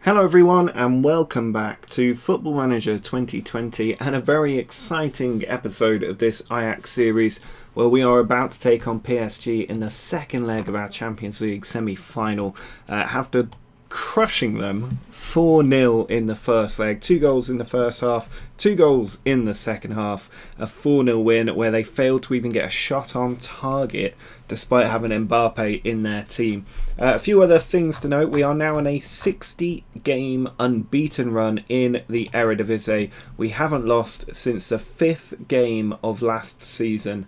Hello everyone and welcome back to Football Manager 2020 and a very exciting episode of this Ajax series where we are about to take on PSG in the second leg of our Champions League semi-final after crushing them 4-0 in the first leg, 2 goals in the first half, 2 goals in the second half, a 4-0 win where they failed to even get a shot on target despite having Mbappe in their team. A few other things to note: we are now on a 60-game unbeaten run in the Eredivisie. We haven't lost since the 5th game of last season.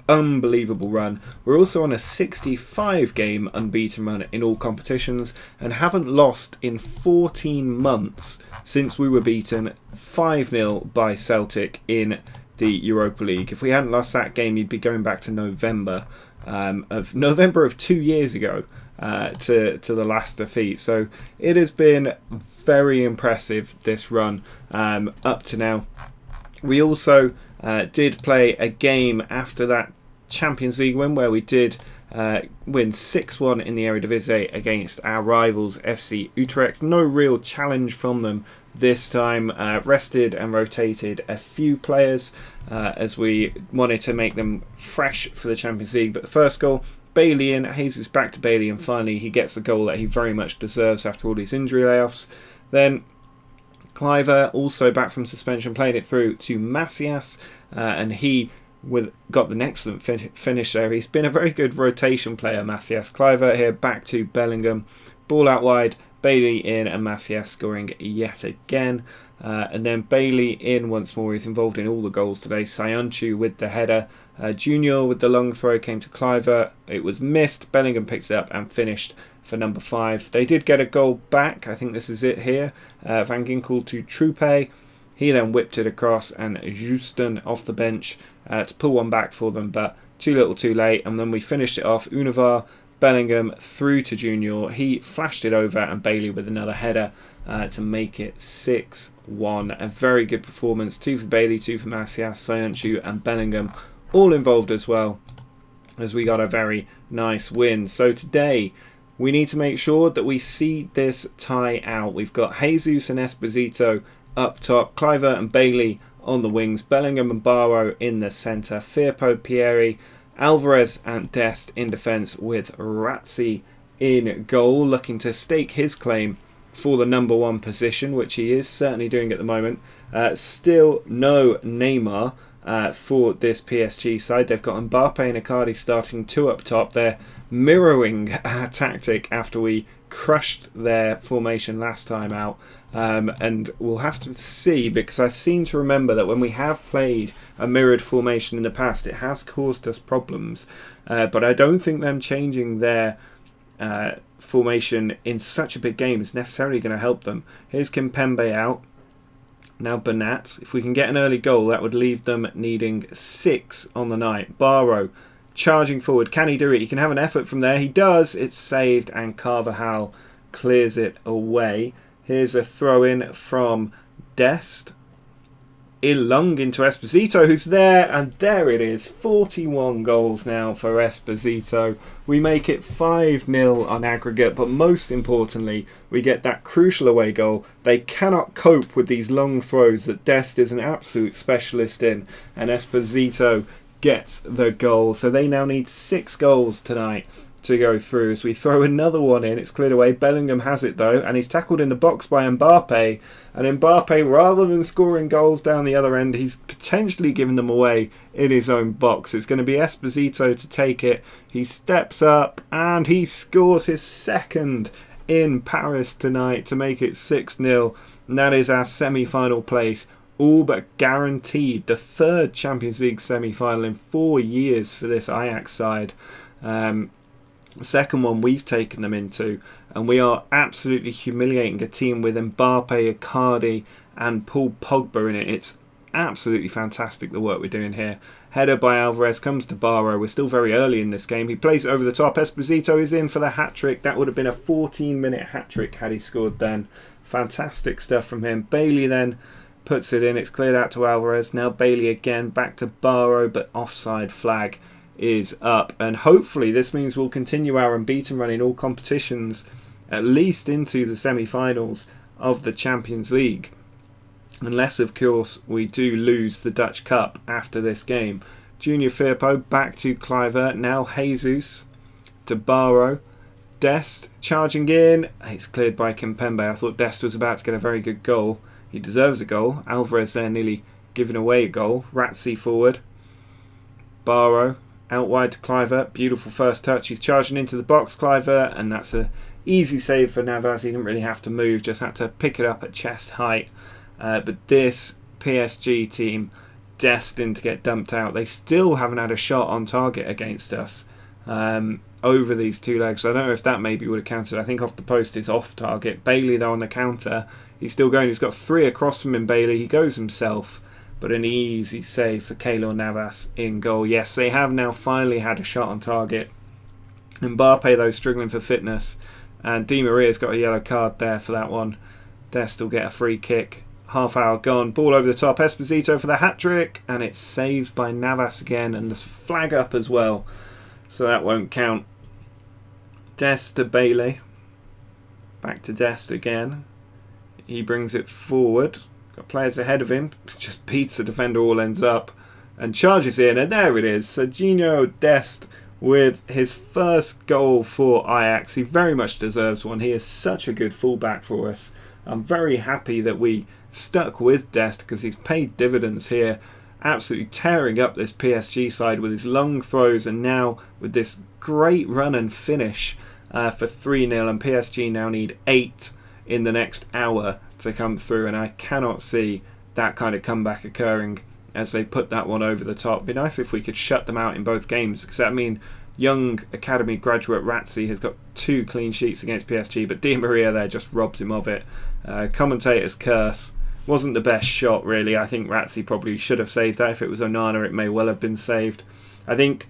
Unbelievable run. We're also on a 65-game unbeaten run in all competitions and haven't lost in 14 months since we were beaten 5-0 by Celtic in the Europa League. If we hadn't lost that game, you'd be going back to November of 2 years ago to the last defeat. So it has been very impressive, this run up to now. We also did play a game after that Champions League win where we did win 6-1 in the Eredivisie against our rivals FC Utrecht. No real challenge from them this time. Rested and rotated a few players as we wanted to make them fresh for the Champions League. But the first goal, Bailey in, Jesus back to Bailey, and finally he gets the goal that he very much deserves after all these injury layoffs. Then Cliver, also back from suspension, played it through to Macias, and he got an excellent finish there. He's been a very good rotation player, Macias. Cliver here back to Bellingham, ball out wide, Bailey in, and Macias scoring yet again. And then Bailey in once more. He's involved in all the goals today. Sayuncu with the header. Junior with the long throw came to Cliver. It was missed. Bellingham picked it up and finished for number 5. They did get a goal back. I think this is it here. Van Ginkel to Treble. He then whipped it across, and Justin off the bench to pull one back for them, but too little too late. And then we finished it off. Univar, Bellingham through to Junior. He flashed it over, and Bailey with another header to make it 6-1. A very good performance. 2 for Bailey, 2 for Macias, Sayuncu and Bellingham all involved as well, as we got a very nice win. So today we need to make sure that we see this tie out. We've got Jesus and Esposito up top, Cliver and Bailey on the wings, Bellingham and Barrow in the centre, Firpo, Pieri, Alvarez and Dest in defence, with Razzi in goal, looking to stake his claim for the number 1 position, which he is certainly doing at the moment. Still no Neymar for this PSG side. They've got Mbappe and Icardi starting 2 up top. They're mirroring our tactic after we crushed their formation last time out, and we'll have to see, because I seem to remember that when we have played a mirrored formation in the past, it has caused us problems, but I don't think them changing their formation in such a big game is necessarily going to help them. Here's Kimpembe out. Now Bernat. If we can get an early goal, that would leave them needing 6 on the night. Barrow charging forward. Can he do it? He can have an effort from there. He does. It's saved, and Carvajal clears it away. Here's a throw in from Dest. Ilung into Esposito, who's there, and there it is. 41 goals now for Esposito. We make it 5-0 on aggregate, but most importantly, we get that crucial away goal. They cannot cope with these long throws that Dest is an absolute specialist in, and Esposito gets the goal. So they now need 6 goals tonight to go through. As we throw another one in, it's cleared away. Bellingham has it though, and he's tackled in the box by Mbappe, and Mbappe, rather than scoring goals down the other end, he's potentially giving them away in his own box. It's going to be Esposito to take it. He steps up and he scores his second in Paris tonight to make it 6-0, and that is our semi-final place all but guaranteed. The 3rd Champions League semi-final in 4 years for this Ajax side. The second one we've taken them into, and we are absolutely humiliating a team with Mbappe, Icardi and Paul Pogba in it. It's absolutely fantastic the work we're doing here. Header by Alvarez comes to Barrow. We're still very early in this game. He plays it over the top. Esposito is in for the hat-trick. That would have been a 14-minute hat-trick had he scored then. Fantastic stuff from him. Bailey then puts it in. It's cleared out to Alvarez. Now Bailey again, back to Barrow, but offside flag is up, and hopefully this means we'll continue our unbeaten run in all competitions at least into the semi-finals of the Champions League. Unless, of course, we do lose the Dutch Cup after this game. Junior Firpo back to Kluivert. Now Jesus to Barrow. Dest charging in. It's cleared by Kimpembe. I thought Dest was about to get a very good goal. He deserves a goal. Alvarez there nearly giving away a goal. Ratzi forward. Barrow out wide to Kluivert. Beautiful first touch. He's charging into the box, Kluivert, and that's a easy save for Navas. He didn't really have to move, just had to pick it up at chest height. But this PSG team, destined to get dumped out. They still haven't had a shot on target against us over these two legs. I don't know if that maybe would have counted. I think off the post is off target. Bailey, though, on the counter, he's still going. He's got 3 across from him, Bailey. He goes himself, but an easy save for Keylor Navas in goal. Yes, they have now finally had a shot on target. Mbappe, though, struggling for fitness. And Di Maria's got a yellow card there for that one. Dest will get a free kick. Half hour gone. Ball over the top. Esposito for the hat-trick. And it's saved by Navas again. And the flag up as well. So that won't count. Dest to Bailey. Back to Dest again. He brings it forward. Got players ahead of him. Just beats the defender, all ends up. And charges in. And there it is. Serginho Dest with his first goal for Ajax. He very much deserves one. He is such a good fullback for us. I'm very happy that we stuck with Dest because he's paid dividends here. Absolutely tearing up this PSG side with his long throws, and now with this great run and finish for 3-0. And PSG now need 8 in the next hour to come through, and I cannot see that kind of comeback occurring as they put that one over the top. It'd be nice if we could shut them out in both games, because I mean, young academy graduate Ratzi has got 2 clean sheets against PSG, but Di Maria there just robs him of it. Commentator's curse. Wasn't the best shot, really. I think Ratzi probably should have saved that. If it was Onana, it may well have been saved. I think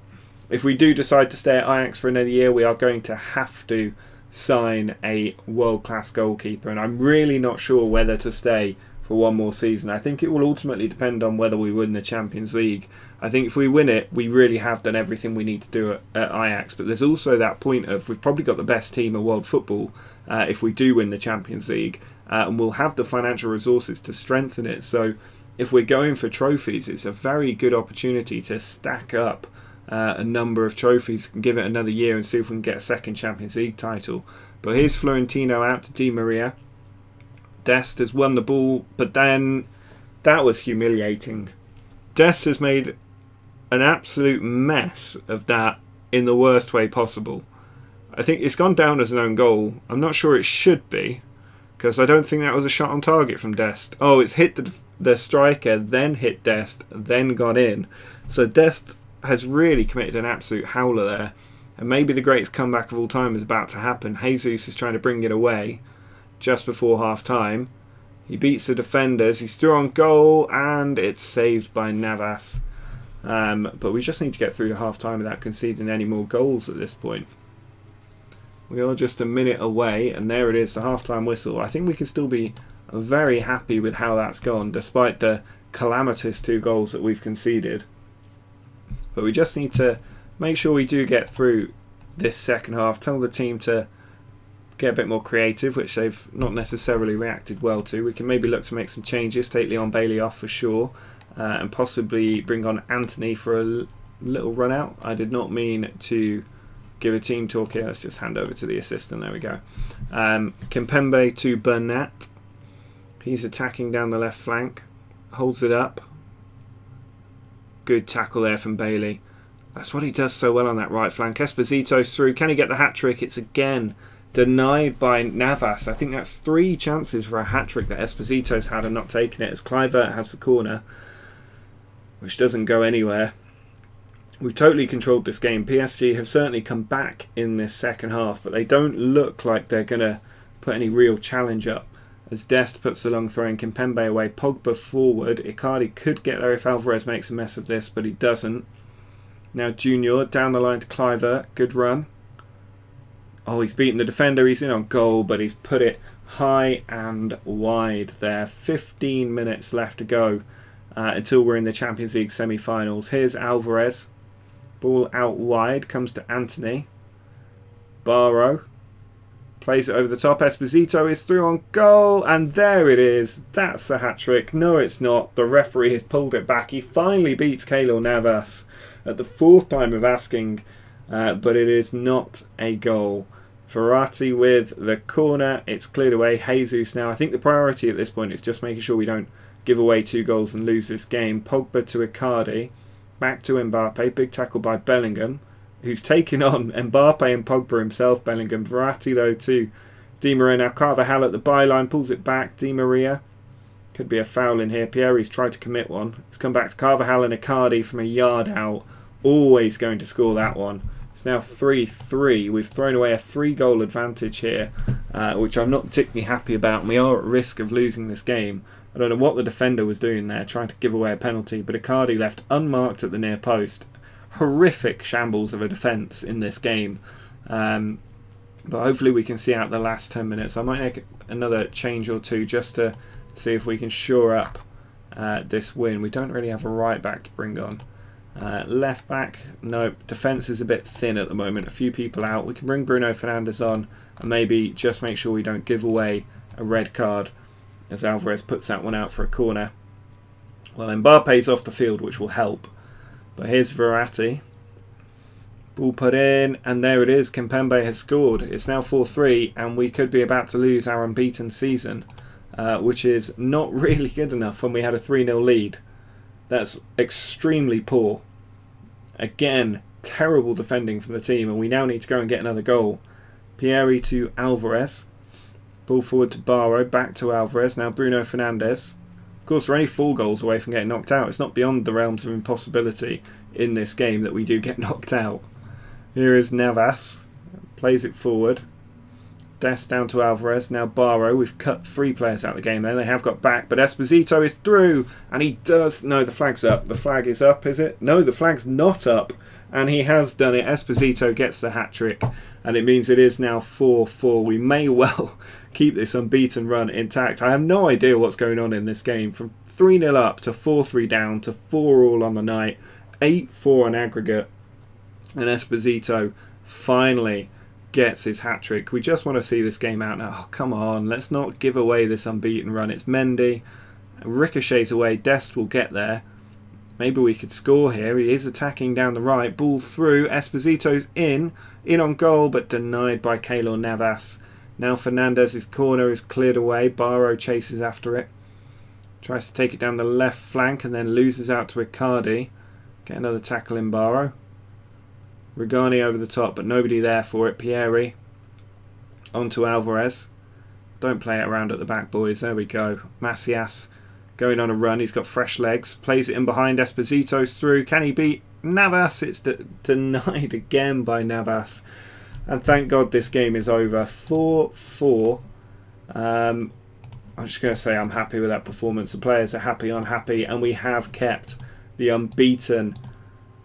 if we do decide to stay at Ajax for another year, we are going to have to sign a world-class goalkeeper, and I'm really not sure whether to stay for one more season. I think it will ultimately depend on whether we win the Champions League. I think if we win it, we really have done everything we need to do at Ajax, but there's also that point of we've probably got the best team in world football if we do win the Champions League, and we'll have the financial resources to strengthen it. So if we're going for trophies, it's a very good opportunity to stack up a number of trophies and give it another year and see if we can get a second Champions League title. But here's Florentino out to Di Maria. Dest has won the ball, but then that was humiliating. Dest has made an absolute mess of that in the worst way possible. I think it's gone down as an own goal. I'm not sure it should be, because I don't think that was a shot on target from Dest. Oh, it's hit the striker, then hit Dest, then got in. So Dest has really committed an absolute howler there. And maybe the greatest comeback of all time is about to happen. Jesus is trying to bring it away just before half time. He beats the defenders. He's through on goal, and it's saved by Navas. But we just need to get through to half time without conceding any more goals at this point. We are just a minute away, and there it is, the half-time whistle. I think we can still be very happy with how that's gone, despite the calamitous 2 goals that we've conceded. But we just need to make sure we do get through this second half. Tell the team to get a bit more creative, which they've not necessarily reacted well to. We can maybe look to make some changes, take Leon Bailey off for sure, and possibly bring on Anthony for a little run out. I did not mean to give a team talk here. Let's just hand over to the assistant. There we go. Kimpembe to Bernat. He's attacking down the left flank. Holds it up. Good tackle there from Bailey. That's what he does so well on that right flank. Esposito's through. Can he get the hat-trick? It's again denied by Navas. I think that's 3 chances for a hat-trick that Esposito's had and not taken it, as Kluivert has the corner, which doesn't go anywhere. We've totally controlled this game. PSG have certainly come back in this second half, but they don't look like they're going to put any real challenge up. As Dest puts the long throw in, Kimpembe away, Pogba forward. Icardi could get there if Alvarez makes a mess of this, but he doesn't. Now Junior down the line to Kluivert. Good run. Oh, he's beaten the defender. He's in on goal, but he's put it high and wide there. 15 minutes left to go until we're in the Champions League semi-finals. Here's Alvarez. Ball out wide, comes to Anthony. Barrow. Plays it over the top. Esposito is through on goal, and there it is. That's a hat-trick. No, it's not. The referee has pulled it back. He finally beats Keylor Navas at the 4th time of asking, but it is not a goal. Verratti with the corner. It's cleared away. Jesus now. I think the priority at this point is just making sure we don't give away 2 goals and lose this game. Pogba to Icardi. Back to Mbappe. Big tackle by Bellingham, who's taken on Mbappe and Pogba himself. Bellingham. Verratti though to Di Maria. Now Carvajal at the byline. Pulls it back. Di Maria. Could be a foul in here. Pieri's tried to commit one. It's come back to Carvajal and Icardi from a yard out. Always going to score that one. It's now 3-3. We've thrown away a 3-goal advantage here, which I'm not particularly happy about, and we are at risk of losing this game. I don't know what the defender was doing there, trying to give away a penalty, but Icardi left unmarked at the near post. Horrific shambles of a defence in this game. But hopefully we can see out the last 10 minutes. I might make another change or two just to see if we can shore up this win. We don't really have a right back to bring on. Left back, no. Defence is a bit thin at the moment. A few people out. We can bring Bruno Fernandes on and maybe just make sure we don't give away a red card as Alvarez puts that one out for a corner. Well, Mbappe's off the field, which will help. But here's Verratti. Ball put in, and there it is. Kimpembe has scored. It's now 4-3, and we could be about to lose our unbeaten season, which is not really good enough when we had a 3-0 lead. That's extremely poor. Again, terrible defending from the team, and we now need to go and get another goal. Pieri to Alvarez. Ball forward to Barrow, back to Alvarez. Now Bruno Fernandes. Of course, we're only 4 goals away from getting knocked out. It's not beyond the realms of impossibility in this game that we do get knocked out. Here is Navas. Plays it forward. Dest down to Alvarez. Now Barrow. We've cut 3 players out of the game there. They have got back, but Esposito is through, and he does... No, the flag's up. The flag is up, is it? No, the flag's not up, and he has done it. Esposito gets the hat-trick, and it means it is now 4-4. We may well keep this unbeaten run intact. I have no idea what's going on in this game. From 3-0 up to 4-3 down to 4-all on the night, 8-4 on aggregate, and Esposito finally gets his hat-trick. We just want to see this game out now. Oh, come on, let's not give away this unbeaten run. It's Mendy. Ricochets away. Dest will get there. Maybe we could score here. He is attacking down the right. Ball through. Esposito's in on goal, but denied by Keylor Navas. Now Fernandez's corner is cleared away. Barrow chases after it. Tries to take it down the left flank and then loses out to Icardi. Get another tackle in Barrow. Regani over the top, but nobody there for it. Pieri onto Alvarez. Don't play it around at the back, boys. There we go. Macias going on a run. He's got fresh legs. Plays it in behind. Esposito's through. Can he beat Navas? It's denied again by Navas. And thank God this game is over. 4-4. I'm just going to say I'm happy with that performance. The players are happy. I'm happy. And we have kept the unbeaten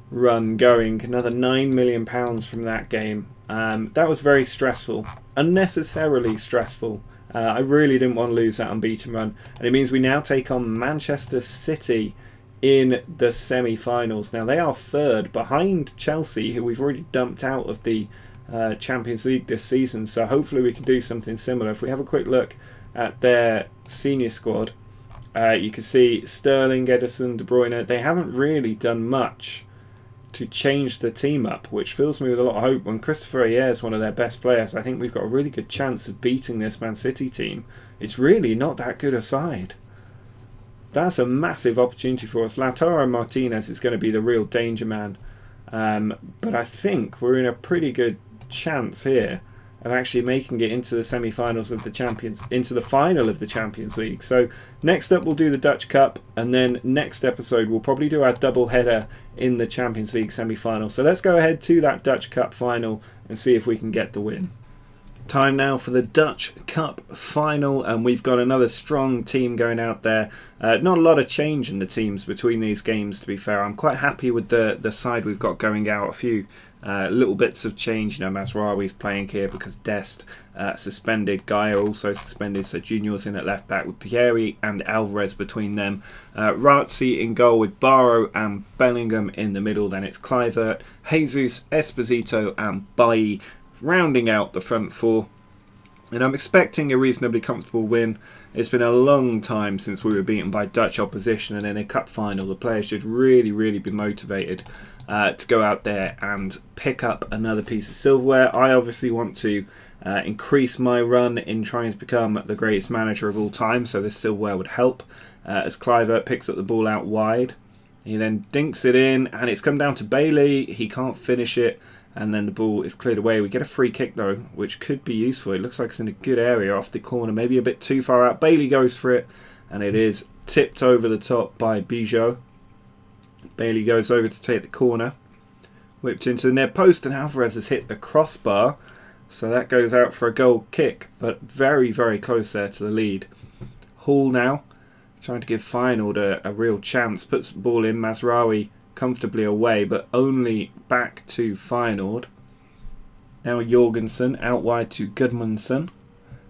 run going. Another £9 million from that game. That was very stressful, unnecessarily stressful. I really didn't want to lose that unbeaten run, and it means we now take on Manchester City in the semi-finals. Now they are 3rd behind Chelsea, who we've already dumped out of the Champions League this season, so hopefully we can do something similar. If we have a quick look at their senior squad, you can see Sterling, Ederson, De Bruyne. They haven't really done much to change the team up, which fills me with a lot of hope. When Christopher Ayer is one of their best players, I think we've got a really good chance of beating this Man City team. It's really not that good a side. That's a massive opportunity for us. Lautaro Martinez is going to be the real danger man, but I think we're in a pretty good chance here of actually making it into the semi-finals of the Champions, into the final of the Champions League. So next up we'll do the Dutch Cup, and then next episode we'll probably do our double header in the Champions League semi-final. So let's go ahead to that Dutch Cup final and see if we can get the win. Time now for the Dutch Cup final, and we've got another strong team going out there. Not a lot of change in the teams between these games, to be fair. I'm quite happy with the side we've got going out. A few little bits of change. Mazraoui's playing here because Dest suspended. Gaia also suspended, so Junior's in at left back with Pieri and Alvarez between them. Razzi in goal with Barrow and Bellingham in the middle. Then it's Kluivert, Jesus, Esposito and Bailly rounding out the front four. And I'm expecting a reasonably comfortable win. It's been a long time since we were beaten by Dutch opposition, and in a cup final the players should really be motivated to go out there and pick up another piece of silverware. I obviously want to increase my run in trying to become the greatest manager of all time, so this silverware would help. As Kluivert picks up the ball out wide, he then dinks it in, and it's come down to Bailey. He can't finish it, and then the ball is cleared away. We get a free kick though, which could be useful. It looks like it's in a good area off the corner, maybe a bit too far out. Bailey goes for it, and it is tipped over the top by Bijot. Bailey goes over to take the corner, whipped into the near post, and Alvarez has hit the crossbar, so that goes out for a goal kick, but very close there to the lead. Hall now trying to give Feyenoord a real chance, puts the ball in. Mazraoui comfortably away, but only back to Feyenoord. Now Jorgensen out wide to Gudmundsson.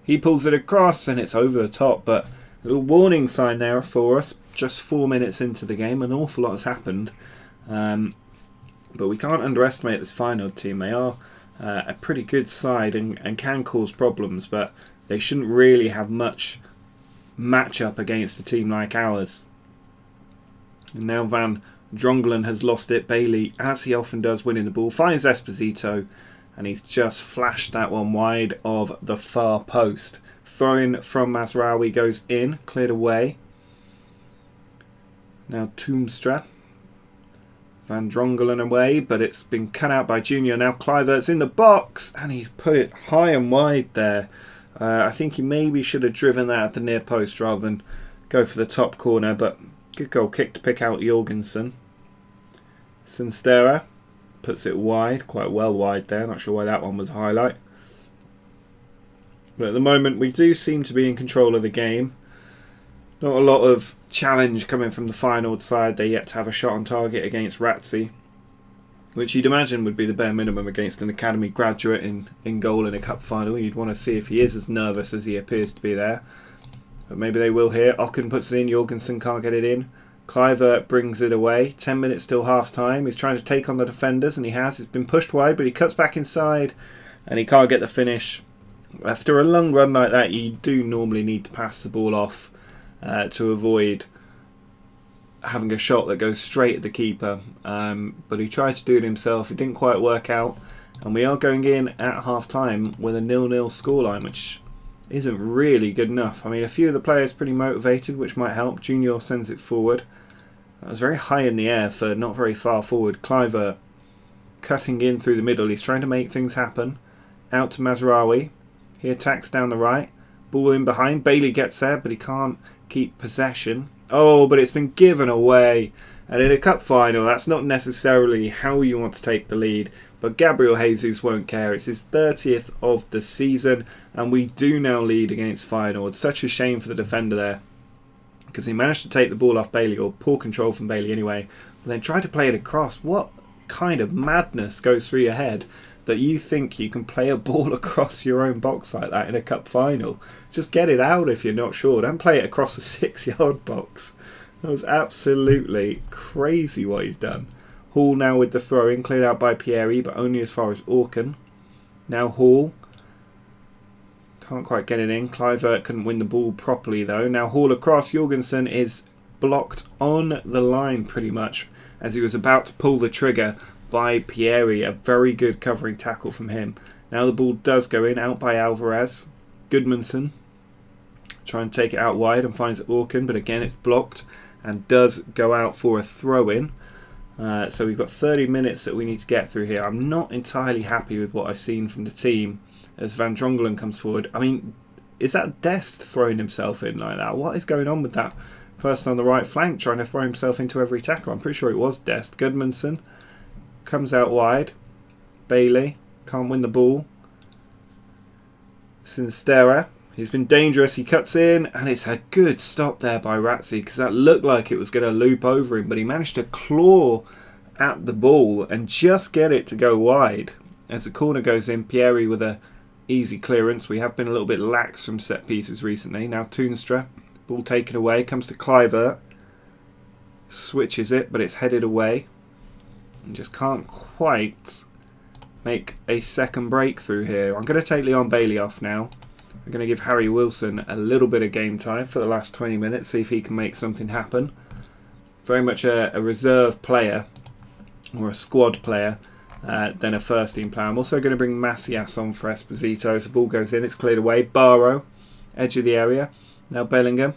He pulls it across and it's over the top, but a little warning sign there for us. Just 4 minutes into the game, an awful lot has happened. But we can't underestimate this Feyenoord team. They are a pretty good side and can cause problems, but they shouldn't really have much match-up against a team like ours. And now Van Drongelen has lost it. Bailey, as he often does, winning the ball, finds Esposito, and he's just flashed that one wide of the far post. Throw-in from Mazraoui goes in, cleared away. Now Toomstra. Van Drongelen away, but it's been cut out by Junior. Now Kluivert's in the box, and he's put it high and wide there. I think he maybe should have driven that at the near post rather than go for the top corner, but good goal kick to pick out Jorgensen. Sinstera puts it wide, quite well wide there. Not sure why that one was a highlight. But at the moment we do seem to be in control of the game. Not a lot of challenge coming from the Feyenoord side. They yet to have a shot on target against Ratzi, which you'd imagine would be the bare minimum against an academy graduate in goal in a cup final. You'd want to see if he is as nervous as he appears to be there. But maybe they will here. Ocken puts it in. Jorgensen can't get it in. Kluivert brings it away. 10 minutes till half time. He's trying to take on the defenders, and he has. He's been pushed wide, but he cuts back inside, and he can't get the finish. After a long run like that, you do normally need to pass the ball off to avoid having a shot that goes straight at the keeper, but he tried to do it himself. It didn't quite work out, and we are going in at half time with a 0-0 scoreline, which isn't really good enough. I mean, a few of the players pretty motivated, which might help. Junior sends it forward. That was very high in the air for not very far forward. Kluivert cutting in through the middle. He's trying to make things happen. Out to Mazraoui. He attacks down the right. Ball in behind. Bailey gets there, but he can't keep possession. Oh, but it's been given away. And in a cup final, that's not necessarily how you want to take the lead. But Gabriel Jesus won't care. It's his 30th of the season, and we do now lead against Feyenoord. Such a shame for the defender there, because he managed to take the ball off Bailey, or poor control from Bailey anyway, but then tried to play it across. What kind of madness goes through your head that you think you can play a ball across your own box like that in a cup final? Just get it out if you're not sure. Don't play it across a 6-yard box. That was absolutely crazy what he's done. Hall now with the throw-in, cleared out by Pieri, but only as far as Orkan. Now Hall. Can't quite get it in. Kluivert couldn't win the ball properly though. Now Hall across. Jorgensen is blocked on the line pretty much as he was about to pull the trigger by Pieri. A very good covering tackle from him. Now the ball does go in, out by Alvarez. Gudmundsson trying to take it out wide and finds Orkan, but again it's blocked and does go out for a throw-in. So we've got 30 minutes that we need to get through here. I'm not entirely happy with what I've seen from the team as Van Drongelen comes forward. I mean, is that Dest throwing himself in like that? What is going on with that person on the right flank trying to throw himself into every tackle? I'm pretty sure it was Dest. Gudmundsson comes out wide. Bailey can't win the ball. Sinstera, he's been dangerous. He cuts in, and it's a good stop there by Ratzi, because that looked like it was going to loop over him, but he managed to claw at the ball and just get it to go wide. As the corner goes in, Pieri with a easy clearance. We have been a little bit lax from set pieces recently. Now Toonstra, ball taken away, comes to Kluivert, switches it, but it's headed away, and just can't quite make a second breakthrough here. I'm going to take Leon Bailey off now. We're going to give Harry Wilson a little bit of game time for the last 20 minutes, see if he can make something happen. Very much a reserve player, or a squad player, than a first team player. I'm also going to bring Macias on for Esposito. As the ball goes in, it's cleared away. Barrow, edge of the area. Now Bellingham,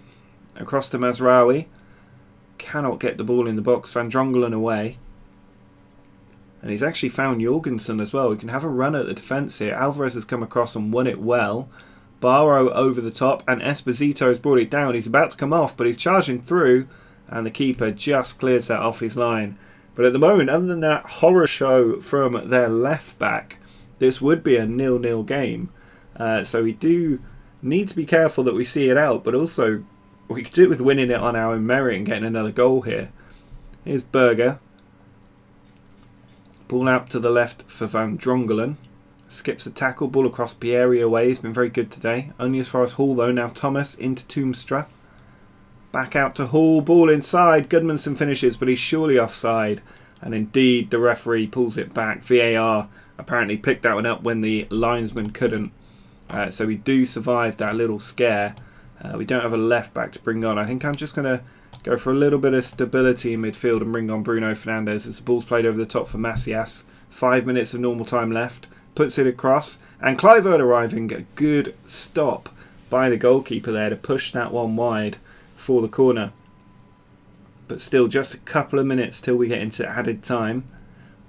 across to Mazraoui. Cannot get the ball in the box. Van Drongelen away. And he's actually found Jorgensen as well. We can have a run at the defence here. Alvarez has come across and won it well. Barrow over the top, and Esposito has brought it down. He's about to come off, but he's charging through, and the keeper just clears that off his line. But at the moment, other than that horror show from their left back, this would be a 0-0 game. So we do need to be careful that we see it out, but also we could do it with winning it on our own merit and getting another goal here. Here's Berger. Ball out to the left for Van Drongelen. Skips a tackle, ball across Pieri away. He's been very good today. Only as far as Hall though. Now Thomas into Toomstra. Back out to Hall, ball inside. Goodmanson finishes, but he's surely offside. And indeed, the referee pulls it back. VAR apparently picked that one up when the linesman couldn't. So we do survive that little scare. We don't have a left back to bring on. I think I'm just going to go for a little bit of stability in midfield and bring on Bruno Fernandes as the ball's played over the top for Macias. 5 minutes of normal time left. Puts it across. And Kluivert arriving. A good stop by the goalkeeper there to push that one wide for the corner. But still just a couple of minutes till we get into added time.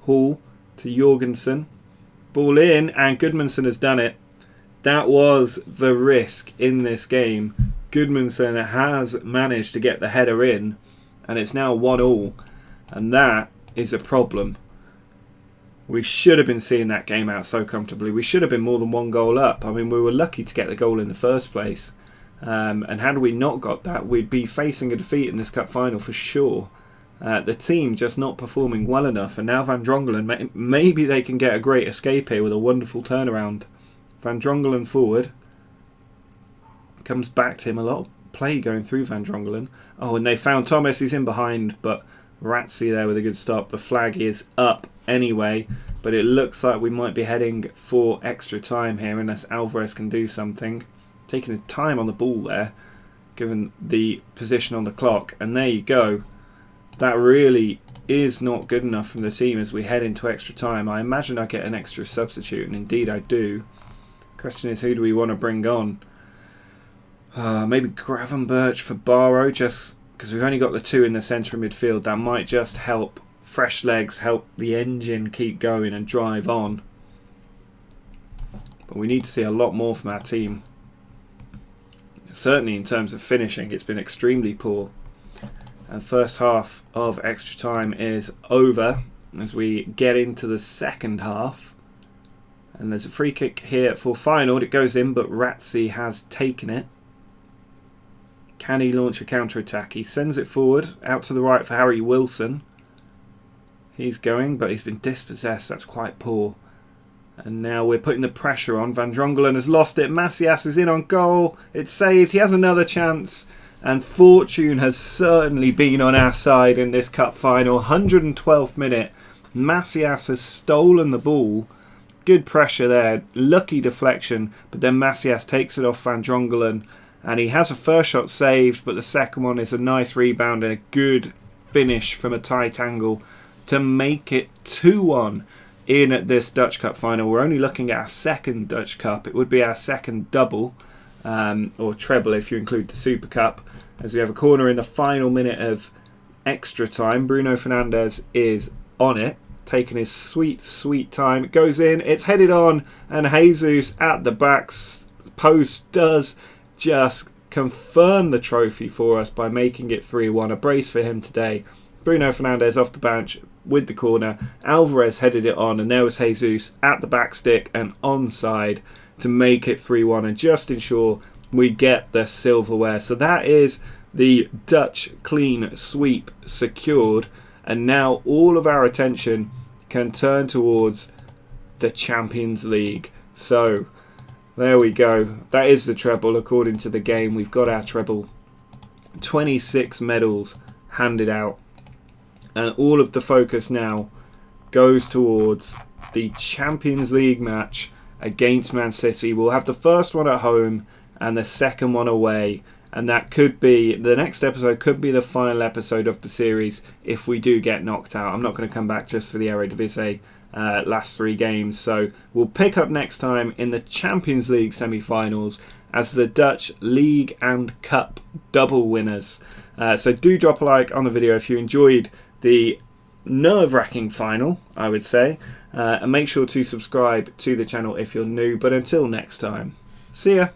Hall to Jorgensen. Ball in, and Goodmanson has done it. That was the risk in this game. Goodmanson has managed to get the header in, and it's now 1-1, and that is a problem. We should have been seeing that game out so comfortably. We should have been more than one goal up. I mean, we were lucky to get the goal in the first place. And had we not got that, we'd be facing a defeat in this cup final for sure. The team just not performing well enough. And now Van Drongelen, maybe they can get a great escape here with a wonderful turnaround. Van Drongelen forward. Comes back to him. A lot of play going through Van Drongelen. Oh, and they found Thomas. He's in behind, but Ratzi there with a good stop. The flag is up anyway, but it looks like we might be heading for extra time here unless Alvarez can do something. Taking the time on the ball there, given the position on the clock. And there you go. That really is not good enough from the team as we head into extra time. I imagine I get an extra substitute, and indeed I do. Question is, who do we want to bring on? Maybe Gravenberch for Barrow, just because we've only got the two in the centre of midfield. That might just help. Fresh legs, help the engine keep going and drive on. But we need to see a lot more from our team. Certainly in terms of finishing, it's been extremely poor. And first half of extra time is over as we get into the second half. And there's a free kick here for Feyenoord. It goes in, but Ratzi has taken it. Can he launch a counter-attack? He sends it forward, out to the right for Harry Wilson. He's going, but he's been dispossessed. That's quite poor. And now we're putting the pressure on. Van Drongelen has lost it. Macias is in on goal. It's saved. He has another chance. And fortune has certainly been on our side in this cup final. 112th minute. Macias has stolen the ball. Good pressure there. Lucky deflection. But then Macias takes it off Van Drongelen. And he has a first shot saved, but the second one is a nice rebound and a good finish from a tight angle to make it 2-1 in this Dutch Cup final. We're only looking at our second Dutch Cup. It would be our second double, or treble if you include the Super Cup, as we have a corner in the final minute of extra time. Bruno Fernandes is on it, taking his sweet, sweet time. It goes in, it's headed on, and Jesus at the back post does just confirm the trophy for us by making it 3-1. A brace for him today. Bruno Fernandes off the bench with the corner. Alvarez headed it on, and there was Jesus at the back stick and onside to make it 3-1 and just ensure we get the silverware. So that is the Dutch clean sweep secured, and now all of our attention can turn towards the Champions League. So there we go. That is the treble according to the game. We've got our treble. 26 medals handed out. And all of the focus now goes towards the Champions League match against Man City. We'll have the first one at home and the second one away, and that could be, the next episode could be the final episode of the series if we do get knocked out. I'm not going to come back just for the Eredivisie last 3 games, so we'll pick up next time in the Champions League semi-finals as the Dutch League and Cup double winners. So do drop a like on the video if you enjoyed the nerve-wracking final, I would say, and make sure to subscribe to the channel if you're new. But until next time, see ya!